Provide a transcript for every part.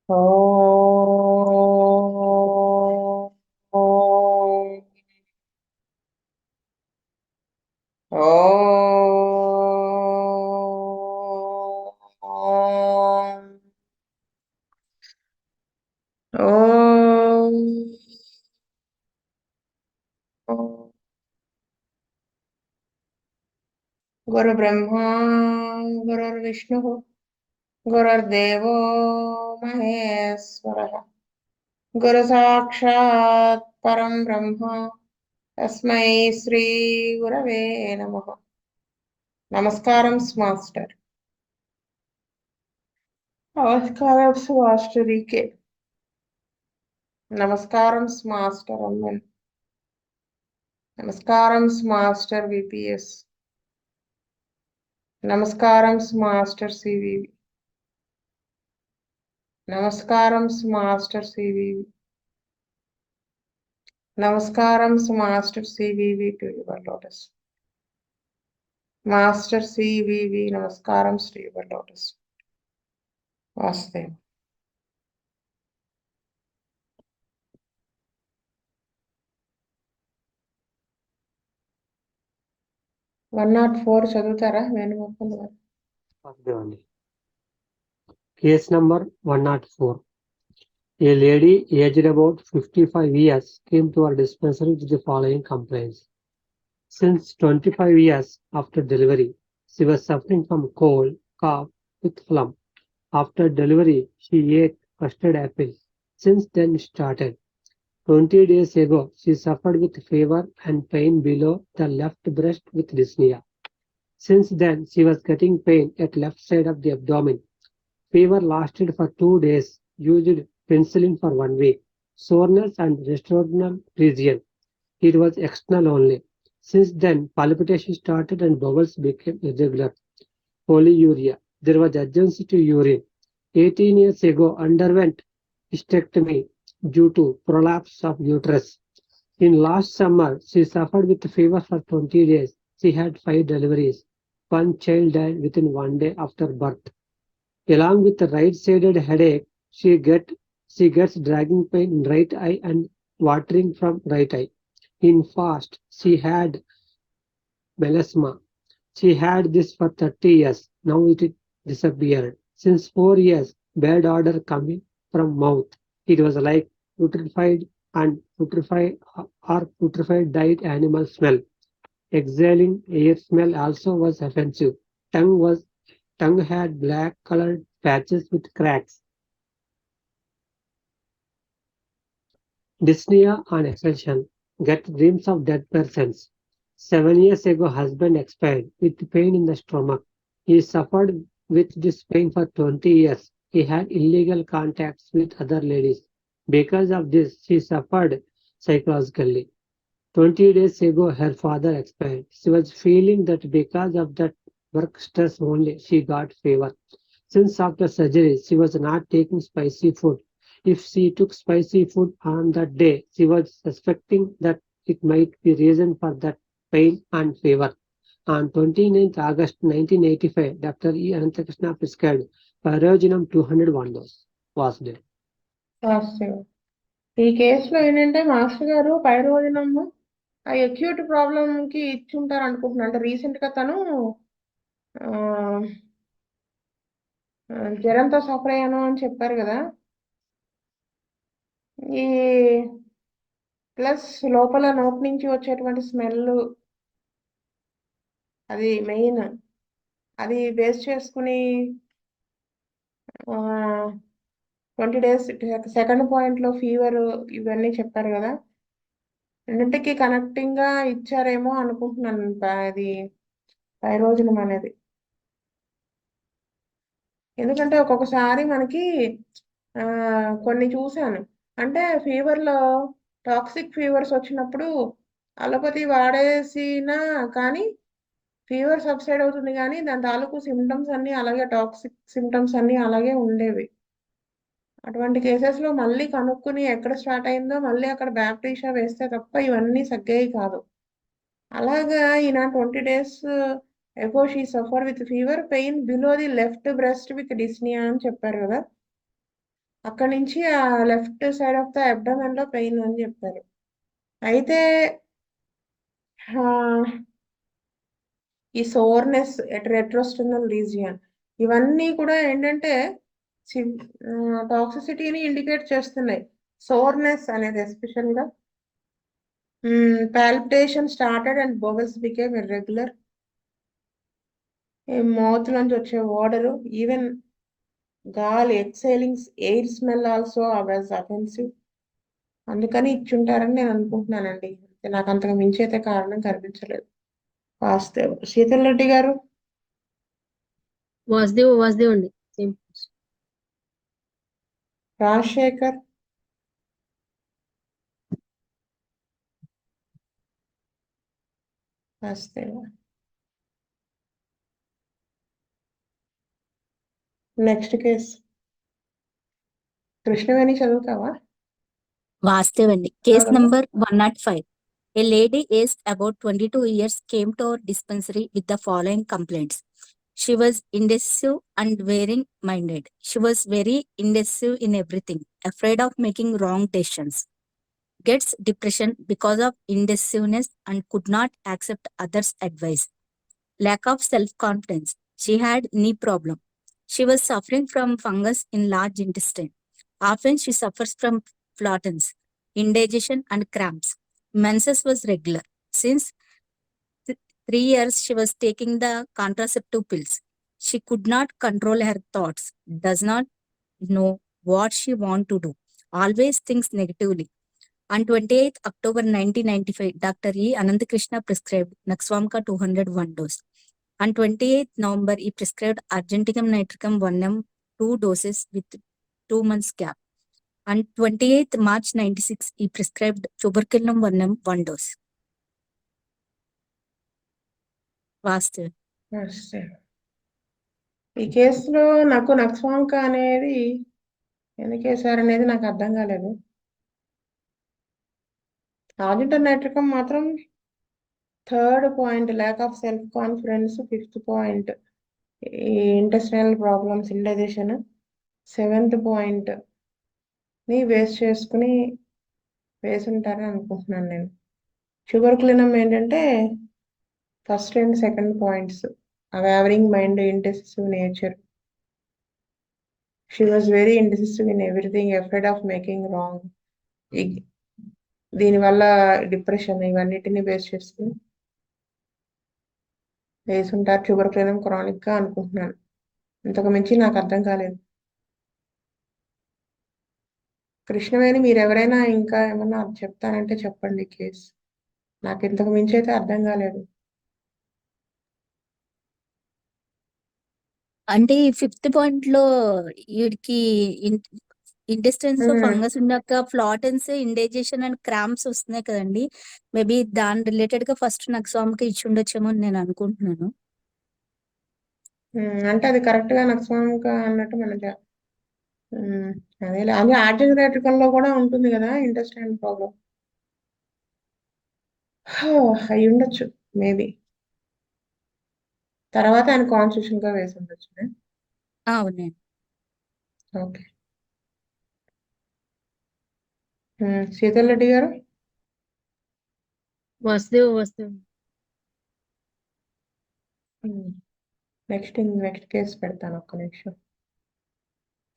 ఓం ఓం ఓం ఓం గురు బ్రహ్మ గురుర్విష్ణు గురుర్దేవో మహేశ్వర గురు సాక్షాత్ పరం బ్రహ్మ తస్మై శ్రీ గురవే నమః. నమస్కారం మాస్టర్. నమస్కారం మాస్టరీకే. నమస్కారం మాస్టర్ అమ్మన్. నమస్కారం మాస్టర్ విపిఎస్. నమస్కారం మాస్టర్ సివివి. నమస్కారం మాస్టర్ సివివి. నమస్కారం master CVV to your lotus. Master CVV నమస్కారం టు యువర్ లోటస్. వాస్తే 104 చదువుతారా వేణుగోపాల్ గారు? వాసుదేవండి. Case number 104. A lady aged about 55 years came to our dispensary with the following complaints. Since 25 years after delivery, she was suffering from cold, cough with phlegm. After delivery, she ate custard apple. Since then started. 20 days ago, she suffered with fever and pain below the left breast with dyspnea. Since then, she was getting pain at left side of the abdomen. Fever lasted for 2 days, used penicillin for 1 week. Soreness and restorational region. It was external only. Since then, palpitation started and bowels became irregular. Polyuria. There was urgency to urine. 18 years ago, underwent hysterectomy due to prolapse of uterus. In last summer, she suffered with fever for 20 days. She had 5 deliveries. One child died within 1 day after birth. Along with the right-sided headache, she gets dragging pain in right eye and watering from right eye. In fast, she had melasma. She had this for 30 years. Now it disappeared. Since 4 years, bad odor coming from mouth. It was like putrefied and putrefied died animal smell. Exhaling air smell also was offensive. Tongue had black colored patches with cracks. Dyspnea and exhaustion. Get dreams of dead persons. 7 years ago, husband expired with pain in the stomach. He suffered with this pain for 20 years. He had illegal contacts with other ladies. Because of this, she suffered psychologically. 20 days ago, her father expired. She was feeling that because of that work stress only, she got fever. Since after surgery, she was not taking spicy food. If she took spicy food on that day, she was suspecting that it might be reason for that pain and fever. On 29th August 1985, Dr. E. Anantakrishna prescribed Pyrogenum 201 dose. Was there. వాస్తే ఈ కేసులో ఏంటంటే master గారు పైరోజనమ్ ఆ acute problem కి ఇచ్చుంటారు అనుకుంటున్నాను. అంటే recent గా తను ఆ, జ్వరంతో సఫర్ అయ్యాను అని చెప్పారు కదా. ఈ ప్లస్ లోపల నోటి నుంచి వచ్చేటువంటి స్మెల్, అది మెయిన్. అది బేస్ చేసుకుని 20 డేస్ సెకండ్ పాయింట్ లో ఫీవర్ ఇవన్నీ చెప్పారు కదా. రెండింటికి కనెక్టింగ్ గా ఇచ్చారేమో అనుకుంటున్నాను అది పైరోజనం అనేది. ఎందుకంటే ఒక్కొక్కసారి మనకి ఆ కొన్ని చూశాను. అంటే ఫీవర్ లో టాక్సిక్ ఫీవర్స్ వచ్చినప్పుడు అలోపతి వాడేసినా కానీ ఫీవర్ సబ్సైడ్ అవుతుంది, కానీ దాని తాలూకు సిమ్టమ్స్ అన్ని అలాగే, టాక్సిక్ సిమ్టమ్స్ అన్ని అలాగే ఉండేవి. అటువంటి కేసెస్ లో మళ్ళీ కనుక్కుని ఎక్కడ స్టార్ట్ అయిందో మళ్ళీ అక్కడ బ్యాప్టీషా వేస్తే తప్ప ఇవన్నీ సగ్గేవి కాదు. అలాగా ఈయన 20 days ago she suffer with fever, pain below the left breast with dyspnoea అని చెప్పారు కదా. అక్కడి నుంచి ఆ left side of the abdomen లో పెయిన్ అని చెప్పారు. అయితే ఈ సోర్నెస్ రెట్రోస్టర్నల్ రీజియన్ ఇవన్నీ కూడా ఏంటంటే టాక్సిసిటీని ఇండికేట్ చేస్తున్నాయి. సోర్నెస్ అనేది ఎస్పెషల్ గా palpitation started and bowels became irregular. ఈ మౌత్ నుంచి వచ్చే ఓడరు ఈవెన్ గాలి exhaling air smell also was offensive. అందుకని ఇచ్చుంటారని నేను అనుకుంటున్నానండి. నాకు అంతకు మించి అయితే కారణం కనిపించలేదు. వాస్తవ్ శీతల్ రెడ్డి గారు. వాసుదేవ్ అండి. Same. Rajashekar. Vastav. Next case Krishnaveni చదువుతావా? వాస్తవ్ అండి. కేస్ చదవమ్మా. Number 105. A lady aged about 22 years came to our dispensary with the following complaints. She was indecisive and wearing minded. She was very indecisive in everything, afraid of making wrong decisions. Gets depression because of indecisiveness and could not accept others' advice. Lack of self-confidence. She had knee problem. She was suffering from fungus in large intestine. Often she suffers from flatulence, indigestion and cramps. Menses was regular. Since 3 years she was taking the contraceptive pills. She could not control her thoughts, does not know what she want to do, always thinks negatively. On 28th October 1995, Dr. E. Anandakrishna prescribed Naxwamka 201 dose. On 28th November, he prescribed Argenticum nitricum 1 mg 2 doses with 2 months gap. On 28th March 96, he prescribed Tuberculum 1 mg 1 dose. Vastu. ఈ కేసులో నాకు నక్స్వాంక అనేది ఎందుకు వేశారనేది నాకు అర్థం కాలేదు. ఆర్జింటన్ నైట్రికం మాత్రం third point lack of self confidence, fifth point ఈ intestinal problems indigestion, seventh point ని వేస్ట్ చేసుకుని వేసుంటారని అనుకుంటున్నాను నేను. షుగర్ క్లినం ఏంటంటే first and second points wavering mind, indecisive nature. She was very indecisive in everything, afraid of making wrong. దీనివల్ల డిప్రెషన్ ఇవన్నిటిని బేస్ చేసుకుని వేసుంటారు షుగర్ క్లినం క్రానిక్ గా అనుకుంటున్నాను. ఇంతకు మించి నాకు అర్థం కాలేదు. కృష్ణవేణి మీరు ఎవరైనా ఇంకా ఏమన్నా చెప్తానంటే చెప్పండి కేసు. నాకు ఇంతకు మించి అయితే అర్థం కాలేదు. అంటే ఈ 5th పాయింట్ లో వీడికి ఇంటెస్టైన్స్ లో ఫంగస్ ఉన్నాక ఫ్లాటెన్స్, ఇండైజెషన్ అండ్ క్రాంప్స్ వస్తున్నాయి కదండి. మేబీ దాని రిలేటెడ్ గా ఫస్ట్ నక్స్వామ్కి ఇచ్చి ఉండొచ్చేమో అని నేను అనుకుంటున్నాను. అంటే అది కరెక్ట్ గా నక్స్వామిక అన్నట్టు మనకి అదే అది ఆర్జినరేటికల్లో కూడా ఉంటుంది కదా ఇంటెస్టైన్ ప్రాబ్లం. అయి ఉండొచ్చు మేబీ. తర్వాత ఆయన కాన్స్టిట్యూషన్ గా వేసి ఉండొచ్చు. అవునండి. ఓకే. శీతల్ రెడ్డి గారు. వాసుదేవ్. నెక్స్ట్ కేసు పెడతాను, ఒక్క నిమిషం.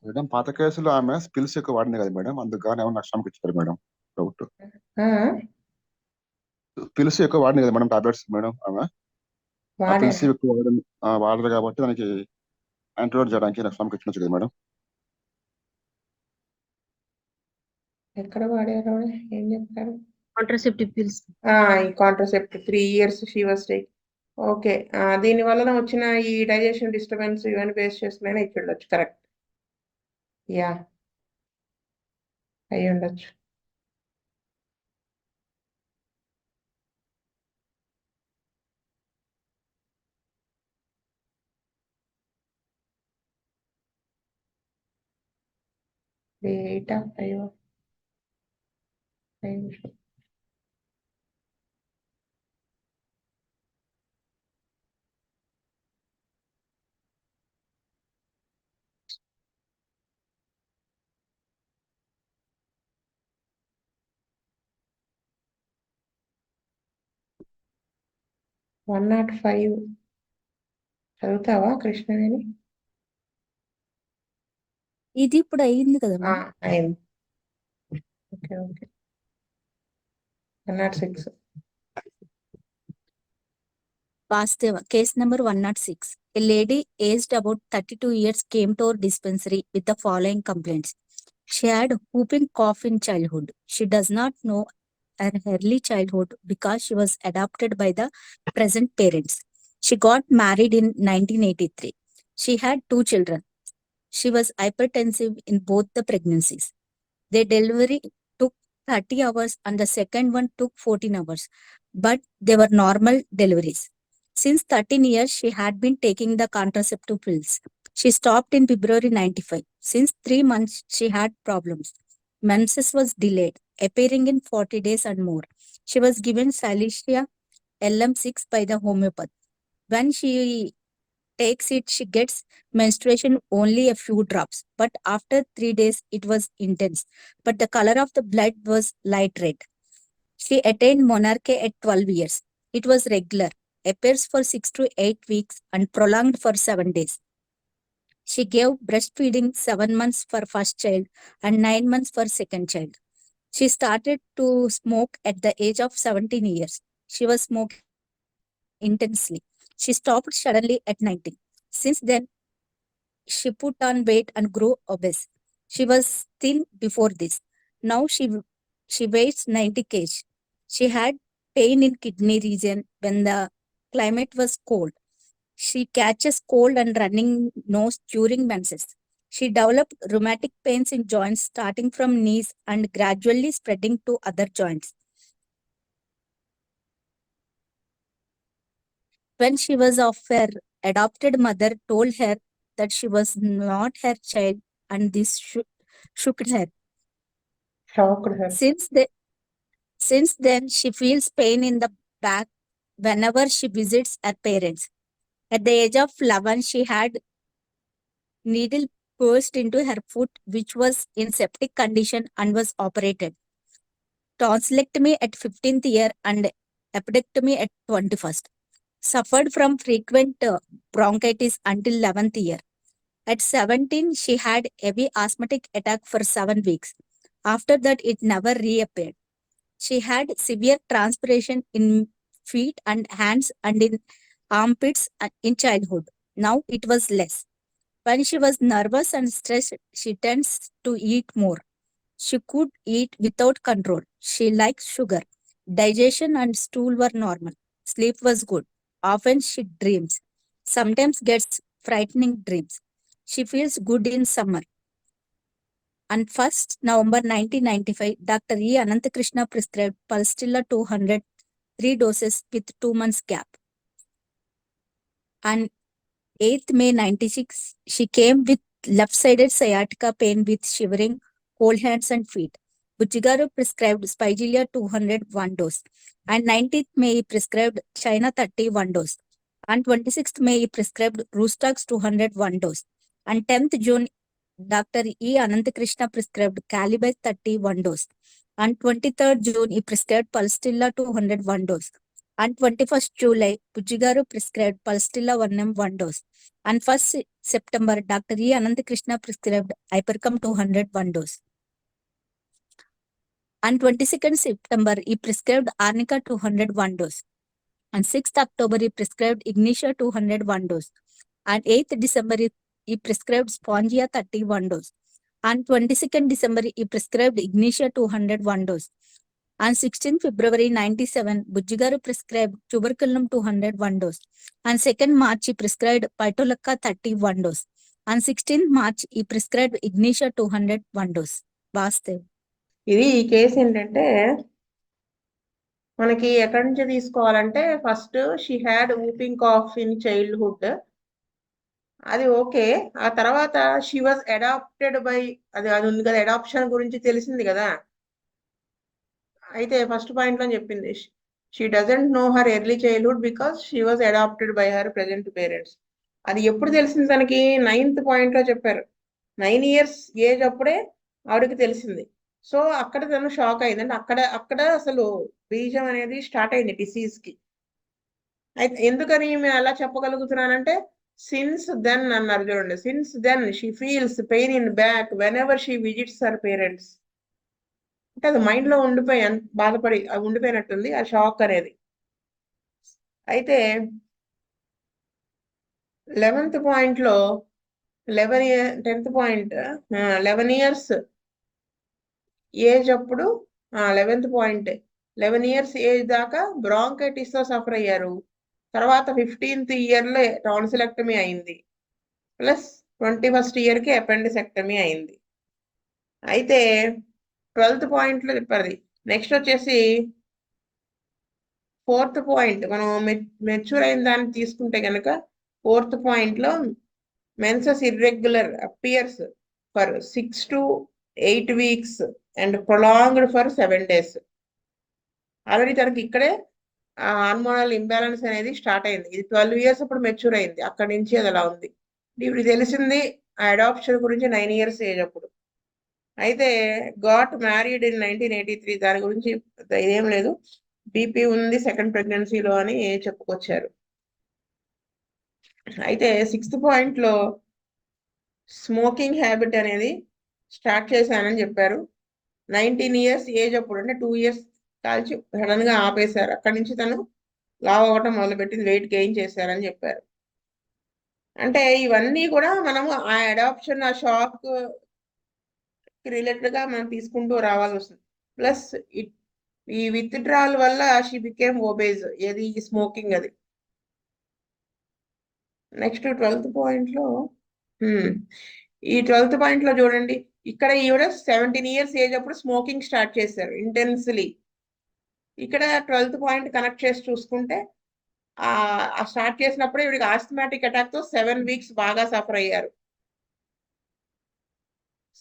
మేడం పాత కేసులో ఆమె స్పిల్స్ ఎక్కువ వాడింది కదా మేడం, అందుకని ఏమన్నా నష్టంకి ఇచ్చారు మేడం. డౌట్. పిల్స్ ఎక్కువ వాడింది కదా మేడం, టాబ్లెట్స్ మేడం. ఆమె ఆ పిల్స్ ఎక్కువ వాడదు కాబట్టి దానికి యాంటీడోట్ చేయడానికి నష్టంకి ఇచ్చినచ్చు కదా మేడం. ఎక్కడ వాడారు ఏం చెప్తారు? Contraceptive pills. ఈ contraceptive 3 years she was take. Okay. దీని వలన వచ్చిన ఈ డైజెషన్ డిస్టర్బెన్స్ ఇవన్నీ బేస్ చేసుకునే ఇచ్చి ఉండొచ్చు. కరెక్ట్. యా అయి ఉండొచ్చు. అయ్యో 105 చదువుతావా కృష్ణవేణి? ఇది ఇప్పుడు అయింది కదా ఆ, మేడం. అయింది. Okay okay. 106. Vastava, case number 106. A lady aged about 32 years came to our dispensary with the following complaints. She had whooping cough in childhood. She does not know her early childhood because she was adopted by the present parents. She got married in 1983. She had 2 children. She was hypertensive in both the pregnancies. Their delivery took 30 hours and the second one took 14 hours, but they were normal deliveries. Since 13 years, she had been taking the contraceptive pills. She stopped in February 95. Since 3 months, she had problems. Menses was delayed, appearing in 40 days and more. She was given Cilicia LM6 by the homeopath. When she takes it, she gets menstruation only a few drops, but after 3 days, it was intense. But the color of the blood was light red. She attained monarchy at 12 years. It was regular, appears for 6 to 8 weeks, and prolonged for 7 days. She gave breastfeeding 7 months for first child and 9 months for second child. She started to smoke at the age of 17 years. She was smoking intensely. She stopped suddenly at 19. Since then, she put on weight and grew obese. She was thin before this. Now she weighs 90 kg. She had pain in kidney region when the climate was cold. She catches cold and running nose during menses. She developed rheumatic pains in joints starting from knees and gradually spreading to other joints. When she was of her adopted mother told her that she was not her child, and this shook her. Shocked her. Since then, she feels pain in the back whenever she visits her parents. At the age of 11, she had needle burst into her foot, which was in septic condition and was operated. Tonsillectomy at 15th year and appendectomy at 21st. Suffered from frequent bronchitis until 11th year. At 17, she had heavy asthmatic attack for 7 weeks. After that, it never reappeared. She had severe transpiration in feet and hands and in armpits in childhood. Now it was less. When she was nervous and stressed, she tends to eat more. She could eat without control. She likes sugar. Digestion and stool were normal. Sleep was good. Often she dreams. Sometimes gets frightening dreams. She feels good in summer. On 1st November 1995, Dr. E. Ananthakrishna prescribed Pulstilla 200, 3 doses with 2 months gap. On 8th May 96, she came with left-sided sciatica pain with shivering, cold hands and feet. Bujjigaru prescribed Spigelia 200, 1 dose. On 19th May, he prescribed China 30, 1 dose. On 26th May, he prescribed Rustax 200, 1 dose. On 10th June, Dr. E. Ananthakrishna prescribed Calibase 30, 1 dose. On 23rd June, he prescribed Pulstilla 200, 1 dose. On 21st July, Bujjigaru prescribed Pulstilla 1M, 1 dose. On 1st September, Dr. E. Ananthakrishna prescribed Hypercom 200, 1 dose. On 22nd September, he prescribed Arnica 200, 1 dose. On 6th October, he prescribed Ignitia 200, 1 dose. On 8th December, he prescribed Spongia 30, 1 dose. On 22nd December, he prescribed Ignitia 200, 1 dose. On 16th February 97, Bujjigaru prescribed Tuberculum 200, 1 dose. On 2nd March, he prescribed Pitolacca 30, 1 dose. On 16th March, he prescribed Ignitia 200, 1 dose. Vastev. ఇది ఈ case ఏంటంటే మనకి ఎక్కడి నుంచి తీసుకోవాలంటే first she had whooping cough in childhood, అది okay. ఆ తర్వాత షీ వాజ్ అడాప్టెడ్ బై, అది అది ఉంది కదా, అడాప్షన్ గురించి తెలిసింది కదా. అయితే ఫస్ట్ పాయింట్ లో చెప్పింది she doesn't know her early childhood because she was adopted by her present parents. అది ఎప్పుడు తెలిసింది తనకి? 9th పాయింట్ లో చెప్పారు. 9 years ఏజ్ అప్పుడే ఆవిడకి తెలిసింది. సో అక్కడ తను షాక్ అయింది. అంటే అక్కడ అసలు బీజం అనేది స్టార్ట్ అయింది డిసీజ్ కి. అయితే ఎందుకని మేము అలా చెప్పగలుగుతున్నానంటే సిన్స్ దెన్ అన్నారు చూడండి. Since then she feels pain in back whenever she visits her parents. అంటే అది మైండ్ లో ఉండిపోయి బాధపడి అది ఉండిపోయినట్టుంది ఆ షాక్ అనేది. అయితే 11th పాయింట్ లో 10th పాయింట్ 11 ఇయర్స్ ఏజ్ అప్పుడు 11th పాయింట్ 11 ఇయర్స్ ఏజ్ దాకా బ్రాంకైటిస్ తో సఫర్ అయ్యారు. తర్వాత 15th ఇయర్ లో టాన్సిలెక్టమీ అయింది. ప్లస్ 21st ఇయర్ కి అపెండిసెక్టమీ అయింది. అయితే 12th పాయింట్ లో చెప్పారు. నెక్స్ట్ వచ్చేసి 4th పాయింట్ మనం మెచ్యూర్ అయిన దాన్ని తీసుకుంటే కనుక 4th పాయింట్ లో menses irregular appears for 6 to 8 weeks and prolonged for 7 days. Already తనకి ఇక్కడే హార్మోనల్ ఇంబ్యాలెన్స్ అనేది స్టార్ట్ అయింది. ఇది 12 years అప్పుడు మెచ్యూర్ అయింది. అక్కడి నుంచి అది అలా ఉంది. ఇప్పుడు తెలిసింది ఆ అడాప్షన్ గురించి 9 years ఏజ్ అప్పుడు. అయితే గాట్ మ్యారీడ్ ఇన్ 1983. దాని గురించి ఇదేం లేదు. బీపీ ఉంది సెకండ్ ప్రెగ్నెన్సీలో అని చెప్పుకొచ్చారు. అయితే 6th పాయింట్ లో స్మోకింగ్ హ్యాబిట్ అనేది స్టార్ట్ చేశానని చెప్పారు. 19 years ఏజ్ అప్పుడు, అంటే 2 years కాల్చి సడన్ గా ఆపేశారు. అక్కడి నుంచి తను లావ్ అవ్వటం మొదలుపెట్టింది, వెయిట్ గెయిన్ చేశారని చెప్పారు. అంటే ఇవన్నీ కూడా మనము ఆ అడాప్షన్ ఆ షాక్ రిలేటెడ్ గా మనం తీసుకుంటూ రావాల్సి వస్తుంది. ప్లస్ ఈ విత్డ్రాల్ వల్ల షీ బికేమ్ ఒబేజ్, ఏది స్మోకింగ్ అది. నెక్స్ట్ 12th పాయింట్ లో ఈ 12th పాయింట్ లో చూడండి, ఇక్కడ ఈవిడ 17 years ఏజ్ అప్పుడు స్మోకింగ్ స్టార్ట్ చేశారు ఇంటెన్స్లీ. ఇక్కడ 12th పాయింట్ కనెక్ట్ చేసి చూసుకుంటే ఆ స్టార్ట్ చేసినప్పుడు ఈవిడికి ఆస్థమాటిక్ అటాక్ తో 7 weeks బాగా సఫర్ అయ్యారు.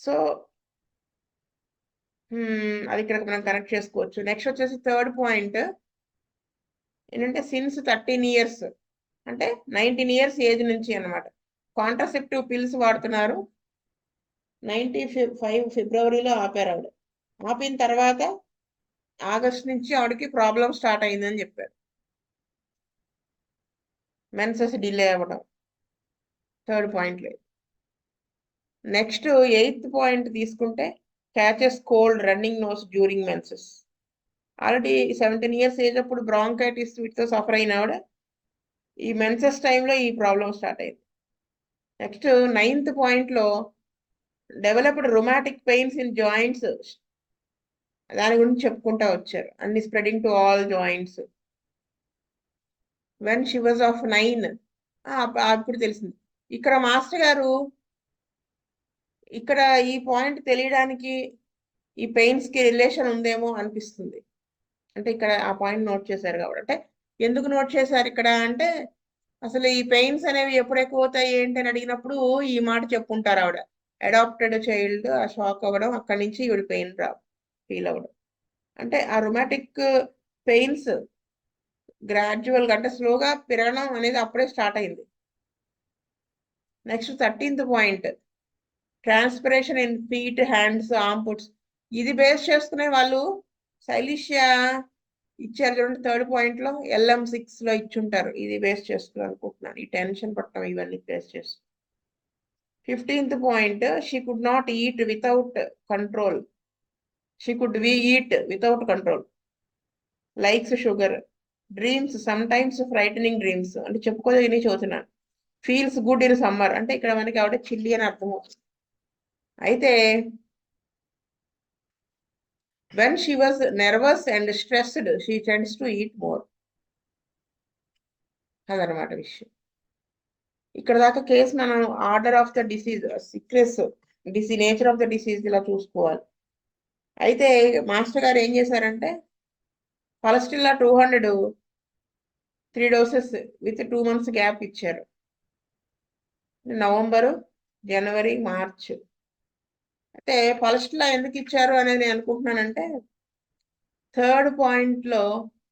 సో అది ఇక్కడ మనం కనెక్ట్ చేసుకోవచ్చు. నెక్స్ట్ వచ్చేసి 3rd పాయింట్ ఏంటంటే సిన్స్ 13 years అంటే 19 years ఏజ్ నుంచి అన్నమాట కాంట్రాసెప్టివ్ పిల్స్ వాడుతున్నారు. 95 ఫిబ్రవరిలో ఆపారు ఆవిడ. ఆపిన తర్వాత ఆగస్ట్ నుంచి ఆవిడకి ప్రాబ్లం స్టార్ట్ అయిందని చెప్పారు. మెన్సెస్ డిలే అవ్వడం 3rd పాయింట్లో. నెక్స్ట్ 8th పాయింట్ తీసుకుంటే catches cold running nose during menses. Already 17 years age అప్పుడు బ్రాంకైటిస్ వీటితో సఫర్ అయిన ఆవిడ ఈ మెన్సెస్ టైంలో ఈ ప్రాబ్లం స్టార్ట్ అయింది. నెక్స్ట్ 9th పాయింట్ లో developed rheumatic pains in joints, దాని గురించి చెప్పుకుంటా వచ్చారు. అన్ని spreading to all joints. When she was of 9 అప్పుడు తెలిసింది. ఇక్కడ మాస్టర్ గారు ఇక్కడ ఈ పాయింట్ తెలియడానికి ఈ పెయిన్స్ కి రిలేషన్ ఉందేమో అనిపిస్తుంది. అంటే ఇక్కడ ఆ పాయింట్ నోట్ చేశారు కాబట్టి. అంటే ఎందుకు నోట్ చేశారు ఇక్కడ అంటే అసలు ఈ పెయిన్స్ అనేవి ఎప్పుడు ఎక్కువ అవుతాయి ఏంటి అని అడిగినప్పుడు ఈ మాట చెప్పుంటారు ఆవిడ. అడాప్టెడ్ చైల్డ్ ఆ షాక్ అవ్వడం, అక్కడి నుంచి ఈవిడ పెయిన్ ఫీల్ అవ్వడం. అంటే ఆ రొమాటిక్ పెయిన్స్ గ్రాడ్యువల్ గా అంటే స్లోగా పెరగడం అనేది అప్పుడే స్టార్ట్ అయింది. Next 13th point transpiration in feet, hands, armpits. ఇది బేస్ చేసుకునే వాళ్ళు శైలిష్యా ఇచ్చారు చూడండి 3rd పాయింట్ లో. LM6 లో ఇచ్చుంటారు. ఇది బేస్ చేసుకుని అనుకుంటున్నాను. ఈ టెన్షన్ పట్టడం ఇవన్నీ బేస్ చేస్తూ. 15th point she could not eat without control. She could eat without control. Likes sugar. Dreams some times frightening dreams, అంటే చెప్పుకోదగిన చూస్తున్నాను. ఫీల్స్ గుడ్ ఇన్ సమ్మర్, అంటే ఇక్కడ మనకి ఆవిడ చిల్లి అని అర్థమవుతుంది. అయితే when she was nervous and stressed, she tends to eat more. అదనమాట విషయం. ఇక్కడ దాకా కేసు మనం order of the disease, sickness, nature of the disease ఇలా చూసుకోవాలి. అయితే మాస్టర్ గారు ఏం చేశారంటే ఫలస్టిల్లా 200 3 doses విత్ 2 months గ్యాప్ ఇచ్చారు. నవంబరు, జనవరి, మార్చ్. అయితే ఫలస్టిల్లా ఎందుకు ఇచ్చారు అనేది నేను అనుకుంటున్నానంటే 3rd పాయింట్ లో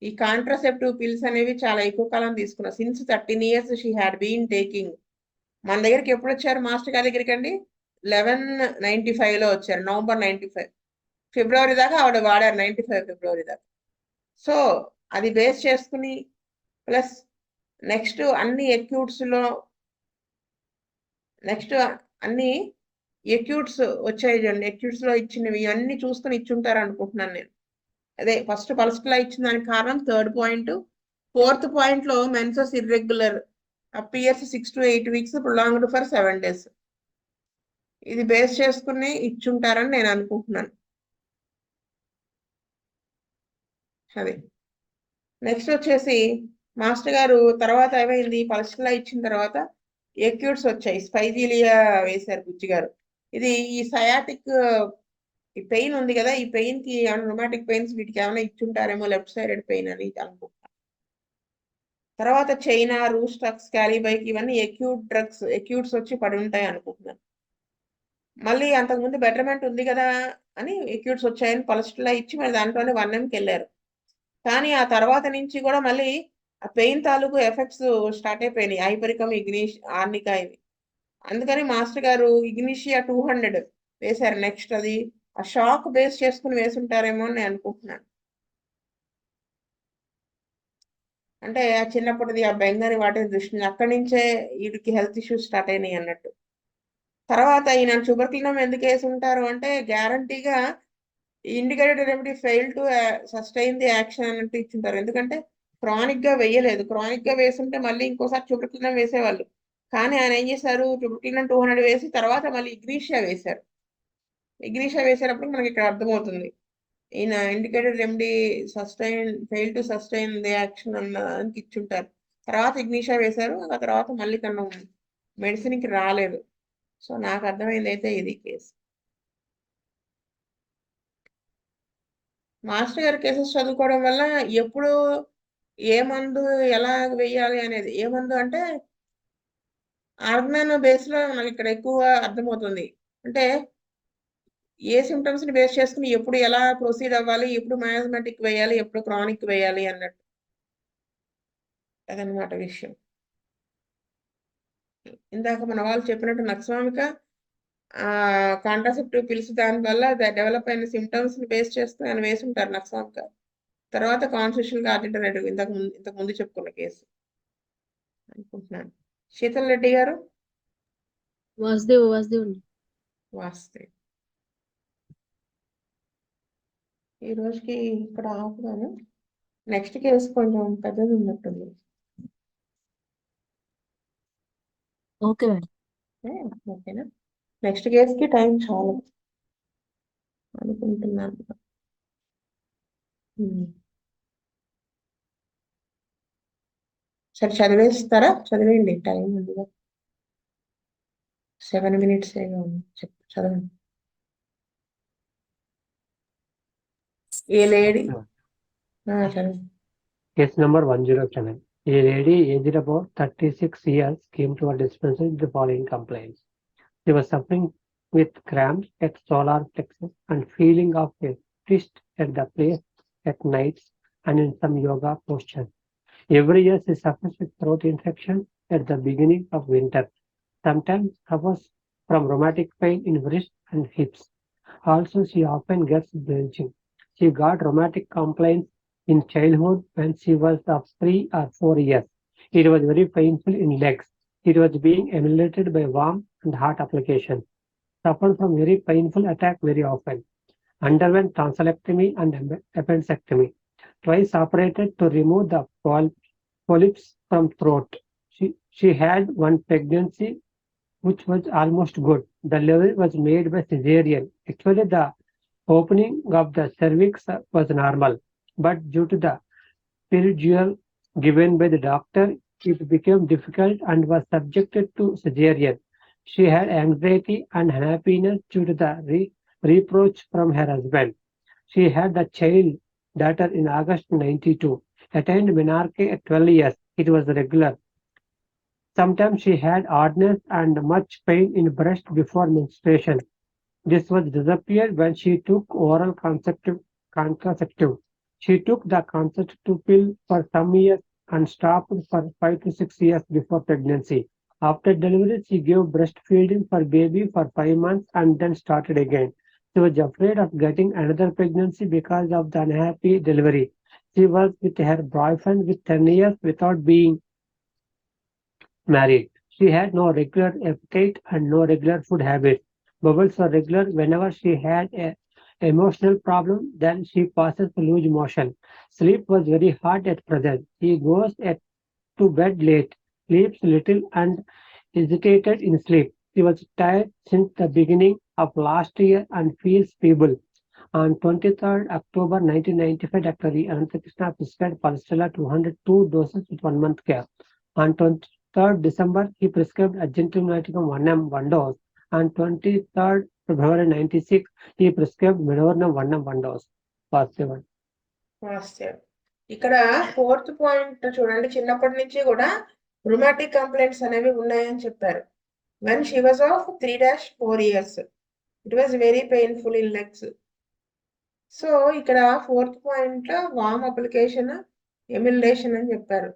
ఈ కాంట్రాసెప్టివ్ పిల్స్ అనేవి చాలా ఎక్కువ కాలం తీసుకున్నారు. Since 13 years she had been taking. మన దగ్గరికి ఎప్పుడు వచ్చారు మాస్టర్ గారి దగ్గరికి అండి? 1195 లో వచ్చారు, నవంబర్ 95. ఫిబ్రవరి దాకా ఆవిడ వాడారు, 95 ఫిబ్రవరి దాకా. సో అది బేస్ చేసుకుని ప్లస్ నెక్స్ట్ అన్ని అన్ని ఎక్యూట్స్ వచ్చాయి చూడండి. ఎక్యూట్స్ లో ఇచ్చినవి ఇవన్నీ చూసుకుని ఇచ్చుంటారు అనుకుంటున్నాను నేను. అదే ఫస్ట్ పల్స్ట్లా ఇచ్చిన దానికి కారణం 3rd పాయింట్. 4th పాయింట్ లో menses irregular appears 6 to 8 weeks prolonged for 7 days. ఇది బేస్ చేసుకుని ఇచ్చుంటారని నేను అనుకుంటున్నాను. అది నెక్స్ట్ వచ్చేసి మాస్టర్ గారు తర్వాత ఏమైంది, పల్స్ట్లా ఇచ్చిన తర్వాత ఎక్యూట్స్ వచ్చాయి. స్పైజీలియా వేశారు బుజ్జి గారు. ఇది ఈ సయాటిక్ ఈ పెయిన్ ఉంది కదా, ఈ పెయిన్ కి రొమాటిక్ పెయిన్స్ వీటికి ఏమైనా ఇచ్చుంటారేమో, లెఫ్ట్ సైడెడ్ పెయిన్ అని అనుకుంటున్నాను. తర్వాత చైనా, రూస్టాక్స్, క్యాలీబైక్ ఇవన్నీ ఎక్యూట్స్ వచ్చి పడి ఉంటాయి అనుకుంటున్నాను. మళ్ళీ అంతకుముందు బెటర్మెంట్ ఉంది కదా అని ఎక్యూట్స్ వచ్చాయని పల్స్ట్లా ఇచ్చి మరి దాంట్లోనే 1Mకి వెళ్ళారు. కానీ ఆ తర్వాత నుంచి కూడా మళ్ళీ ఆ పెయిన్ తాలూకు ఎఫెక్ట్స్ స్టార్ట్ అయిపోయినాయి. హైపరికమ్, ఆర్నికా ఇవి. అందుకని మాస్టర్ గారు ఇగ్నిషియా 200 వేశారు. నెక్స్ట్ అది ఆ షాక్ బేస్ చేసుకుని వేసుంటారేమో అని నేను అనుకుంటున్నాను. అంటే ఆ చిన్నప్పటిది ఆ బెంగని వాటిని దృష్టిని అక్కడి నుంచే వీడికి హెల్త్ ఇష్యూస్ స్టార్ట్ అయినాయి అన్నట్టు. తర్వాత ఈయన ట్యూబర్క్లినం ఎందుకు వేసి ఉంటారు అంటే గ్యారంటీగా indicated remedy fail to sustain the action అన్నట్టు ఇచ్చుంటారు. ఎందుకంటే క్రానిక్ గా వేయలేదు. క్రానిక్ గా వేసుంటే మళ్ళీ ఇంకోసారి ట్యూబర్క్లినం వేసేవాళ్ళు. కానీ ఆయన ఏం చేశారు, ట్యూబర్క్లినం 200 వేసి తర్వాత మళ్ళీ ఇగ్నిషియా వేశారు. ఇగ్నిషియా వేసేటప్పుడు మనకి ఇక్కడ అర్థమవుతుంది ఈయన indicated remedy fail to sustain the action అన్నదానికి ఇచ్చుంటారు. తర్వాత ఇగ్నిషియా వేశారు. ఆ తర్వాత మళ్ళీ తను మెడిసిన్కి రాలేదు. సో నాకు అర్థమైంది అయితే ఇది కేసు. మాస్టర్ గారి కేసెస్ చదువుకోవడం వల్ల ఎప్పుడు ఏ మందు ఎలా వేయాలి అనేది, ఏ మందు అంటే ఆర్గనైన్ బేస్ లో మనకి ఇక్కడ ఎక్కువ అర్థమవుతుంది. అంటే ఏ సిమ్టమ్స్ ని బేస్ చేసుకుని ఎప్పుడు ఎలా ప్రొసీడ్ అవ్వాలి, ఎప్పుడు మయాజ్మాటిక్ వేయాలి, ఎప్పుడు క్రానిక్ వేయాలి అన్నట్టు. అదనమాట విషయం. ఇందాక మన వాళ్ళు చెప్పినట్టు నక్స్వామిక కాంట్రాసెప్టివ్ పిల్స్ దాని వల్ల డెవలప్ అయిన సిమ్టమ్స్ ని బేస్ చేసుకుని ఆయన వేసుంటారు నక్స్వామిక. తర్వాత కాన్స్టిట్యూషనల్ ఆర్డిటర్ ఇంతకు ముందు చెప్పుకున్న కేసు అనుకుంటున్నాను. శీతల్ రెడ్డి గారు వాసుదేవ్ అండి. వాస్తే ఈ రోజుకి ఇక్కడ ఆపుదాను. నెక్స్ట్ కేసు కొంచెం పెద్దది ఉన్నట్టుంది. Okay madam. ఓకేనా, నెక్స్ట్ కేసుకి టైం చాలు అనుకుంటున్నాను. సరే చదివేస్తారా? చదివేయండి, టైం ఉందిగా, 7 minutes ఏగా ఉంది. చదవండి. ఏ లేడీ చదవండి. Case number 107. A lady aged about 36 years came to our dispensary with the following complaints. She was suffering with cramps at solar plexus and feeling of a twist at the place at nights and in some yoga postures. Every year she suffers with throat infection at the beginning of winter. Sometimes suffers from rheumatic pain in wrists and hips. Also, she often gets belching. She got rheumatic complaints in childhood when she was of 3 or 4 years. It was very painful in legs. It was being emulated by warm and hot application. Suffered from very painful attack very often. Underwent tonsillectomy and appendectomy. Twice operated to remove the polyps from throat. She had one pregnancy which was almost good. The delivery was made by cesarean. Actually, the opening of the cervix was normal, but due to the epidural given by the doctor, it became difficult and was subjected to cesarean. She had anxiety and unhappiness due to the reproach from her husband. She had the child daughter in August 92. Attained menarche at 12 years. It was regular. Sometimes she had hardness and much pain in breast before menstruation. This was disappeared when she took oral contraceptive. She took the contraceptive pill for some years and stopped for 5 to 6 years before pregnancy. After delivery, she gave breastfeeding for baby for 5 months and then started again. She was afraid of getting another pregnancy because of the unhappy delivery. She was with her boyfriend with 10 years without being married. She had no regular appetite and no regular food habits. Bubbles were regular whenever she had a emotional problem, then she passes to lose motion. Sleep was very hard at present. She goes to bed late, sleeps little, and hesitated in sleep. She was tired since the beginning of last year and feels feeble. On 23rd October 1995, Dr. Ananthakrishna prescribed Palstella 202 doses with 1 month gap. On 23rd December, he prescribed Argentum 1 1 dose. On 23rd February 96, he prescribed Medornum 1 dose. Positive. ఇక్కడ 4th point చూడండి, చిన్నప్పటి నుంచి కూడా rheumatic complaints అనేవి ఉన్నాయని చెప్పారు. When she was of 3-4 years, it was very painful in legs. So ఇక్కడ 4th point లో వామ్ అప్లికేషన్, ఎమిలేషన్ అని చెప్పారు.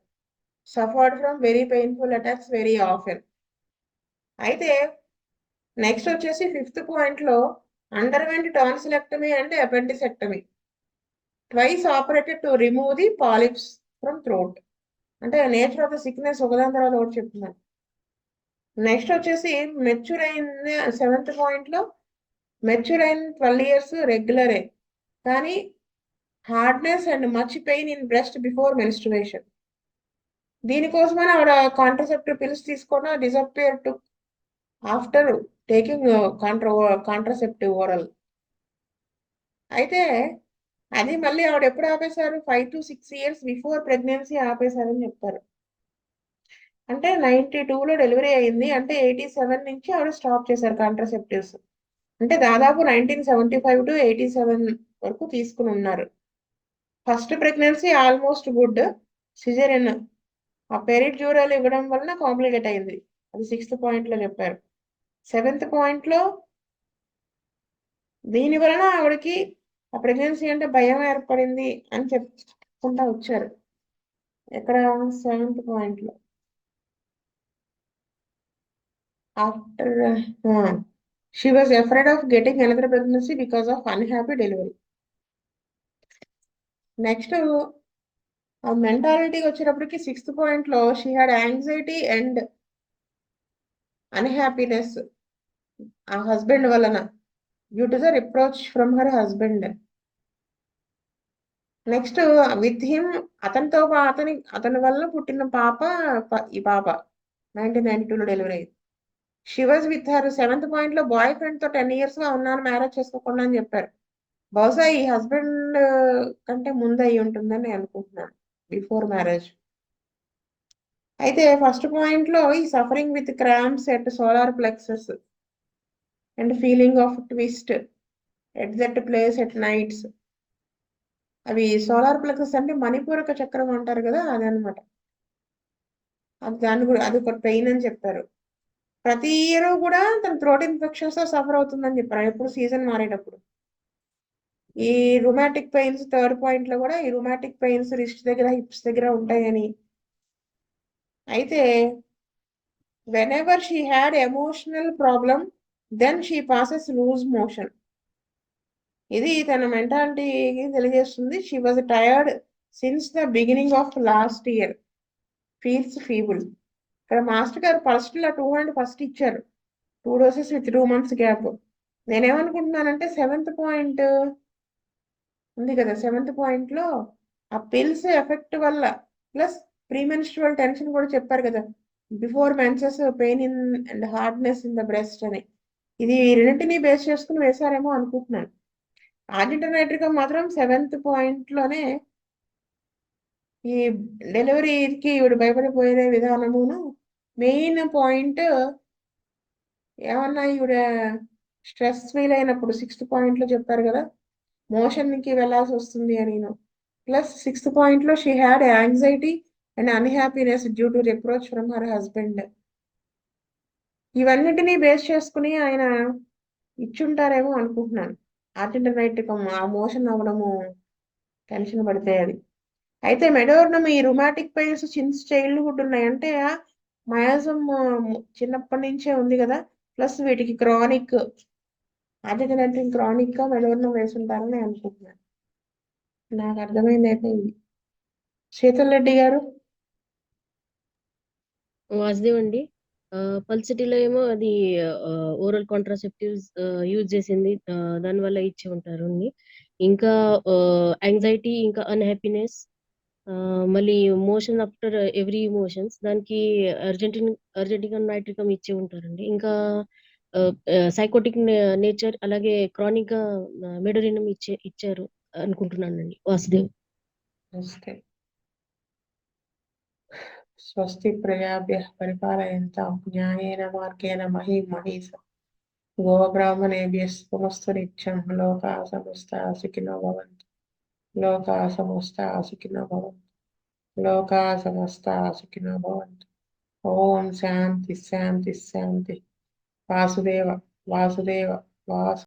Suffered from very painful attacks very often. అయితే నెక్స్ట్ వచ్చేసి 5th పాయింట్ లో underwent tonsillectomy and appendicectomy, twice operated to remove the polyps from throat. అంటే nature of the sickness ఒకదాని తర్వాత ఒకటి చెప్తున్నాను. నెక్స్ట్ వచ్చేసి మెచ్యూర్ అయిన 7th పాయింట్ లో మెచ్యూర్ అయిన 12 years రెగ్యులరే, కానీ hardness and much pain in breast before menstruation. దీనికోసమని ఆవిడ కాంట్రసెప్టివ్ పిల్స్ తీసుకున్న disappear to after taking contraceptive oral. అయితే అది మళ్ళీ ఆవిడ ఎప్పుడు ఆపేశారు? 5 to 6 years బిఫోర్ ప్రెగ్నెన్సీ ఆపేశారని చెప్తారు. అంటే 92లో డెలివరీ అయింది, అంటే 87 నుంచి ఆవిడ స్టాప్ చేశారు కాంట్రసెప్టివ్స్. అంటే దాదాపు 1975 to 87 వరకు తీసుకుని ఉన్నారు. First pregnancy almost good, caesarean ఆ పెరిడ్యూరల్ ఇవ్వడం వలన కాంప్లికేట్ అయింది, అది 6th పాయింట్ లో చెప్పారు. 7th పాయింట్ లో దీని వలన ఆవిడకి ఆ ప్రెగ్నెన్సీ అంటే భయం ఏర్పడింది అని చెప్పుకుంటా వచ్చారు. ఎక్కడ 7th పాయింట్ లో after she was afraid of getting another pregnancy because of unhappy delivery. Next ఆ మెంటాలిటీకి వచ్చేటప్పటికి 6th పాయింట్ లో she had anxiety and unhappiness ఆ హస్బెండ్ వలన, due to the reproach from her husband. Next with him, అతని వల్ల పుట్టిన పాప ఈ పాప 1992లో డెలివరీ అయింది. She was with her 7th point లో బాయ్ ఫ్రెండ్ తో 10 years గా ఉన్నాను, మ్యారేజ్ చేసుకోకుండా అని చెప్పారు. బహుశా ఈ హస్బెండ్ కంటే ముందు అయి ఉంటుందని నేను అనుకుంటున్నాను, బిఫోర్ మ్యారేజ్. అయితే ఫస్ట్ పాయింట్ లో ఈ suffering with cramps at solar plexus and feeling of twist at that place at nights. అవి సోలార్ ప్లెక్సెస్ అంటే మణిపూరక చక్రం అంటారు కదా, అదనమాట. అది ఒక పెయిన్ అని చెప్పారు. ప్రతి ఇయర్ కూడా తన థ్రోట్ ఇన్ఫెక్షన్స్ తో సఫర్ అవుతుందని చెప్పారు, ఎప్పుడు సీజన్ మారేటప్పుడు. ఈ రుమాటిక్ పెయిన్స్ 3rd పాయింట్ లో కూడా ఈ రుమాటిక్ పెయిన్స్ రిస్ట్ దగ్గర, హిప్స్ దగ్గర ఉంటాయని. అయితే whenever she had emotional problem, then she passes lose motion. ఇది తన మెంటాలిటీకి తెలియజేస్తుంది. She was tired since the beginning of last year, feels feeble. ఇక్కడ మాస్టర్ గారు పల్స్టిల్లా 200 ఫస్ట్ ఇచ్చారు, 2 doses with 2 months గ్యాప్. నేనేమనుకుంటున్నానంటే 7th పాయింట్ ఉంది కదా, 7th పాయింట్ లో ఆ పిల్స్ ఎఫెక్ట్ వల్ల ప్లస్ ప్రీమెన్స్ట్రువల్ టెన్షన్ కూడా చెప్పారు కదా, before menses pain in and hardness in the breast అని. ఇది రెండింటినీ బేస్ చేసుకుని వేశారేమో అనుకుంటున్నాను. ఆర్జిటోనైట్రికం మాత్రం 7th పాయింట్ లోనే ఈ డెలివరీకి ఈవిడ భయపడిపోయే విధానమును, మెయిన్ పాయింట్ ఏమన్నా ఈవిడ స్ట్రెస్ ఫీల్ అయినప్పుడు 6th పాయింట్ లో చెప్పారు కదా, మోషన్ కి వెళ్ళాల్సి వస్తుంది అని. ప్లస్ 6th పాయింట్ లో she had anxiety and unhappiness due to reproach from her husband. ఇవన్నిటినీ బేస్ చేసుకుని ఆయన ఇచ్చుంటారేమో అనుకుంటున్నాను. ఆర్జిటోనైట్రికం ఆ మోషన్ అవ్వడము, టెన్షన్ పడితే అది. అయితే మెడోర్నం ఈ రుమాటిక్ పెయిన్స్ సిన్స్ చైల్డ్హుడ్ ఉన్నాయి, అంటే మయాజం చిన్నప్పటి నుంచే ఉంది కదా, ప్లస్ వీటికి క్రానిక్ ఆర్జిటోనైట్రిక్ క్రానిక్ గా మెడోర్నం వేసుంటారని అనుకుంటున్నాను. నాకు అర్థమైంది అయితే ఇది. శీతల్ రెడ్డి గారు. వాసుదేవ్ అండి. పల్సిటీలో ఏమో అది ఓరల్ కాంట్రాసెప్టివ్స్ యూజ్ చేసింది. దానివల్ల ఇచ్చి ఉంటారు అన్ని. ఇంకా యాంగ్జైటీ, ఇంకా అన్‌హ్యాపీనెస్, మళ్ళీ మోషన్ ఆఫ్టర్ ఎవ్రీ ఎమోషన్స్ దానికి అర్జెంటిన్ నైట్రికం ఇచ్చి ఉంటారండి. ఇంకా సైకోటిక్ నేచర్, అలాగే క్రానిక్‌గా మెడోరినం ఇచ్చారు అనుకుంటున్నానండి వాసుదేవ్. నమస్తే. స్వస్తి ప్రజాభ్యः పరిపాలయంతాం న్యాయేన మార్గేణ మహీం మహీషా. గోబ్రాహ్మణేభ్యः శుభమస్తు నిత్యం. లోకాः సమస్తాः సుఖినో భవంతు. లోకాः సమస్తాः సుఖినో భవంతు. లోకాः సమస్తాः సుఖినో భవంతు. ఓం శాంతి శాంతి శాంతి. వాసుదేవ వాసుదేవ వాసు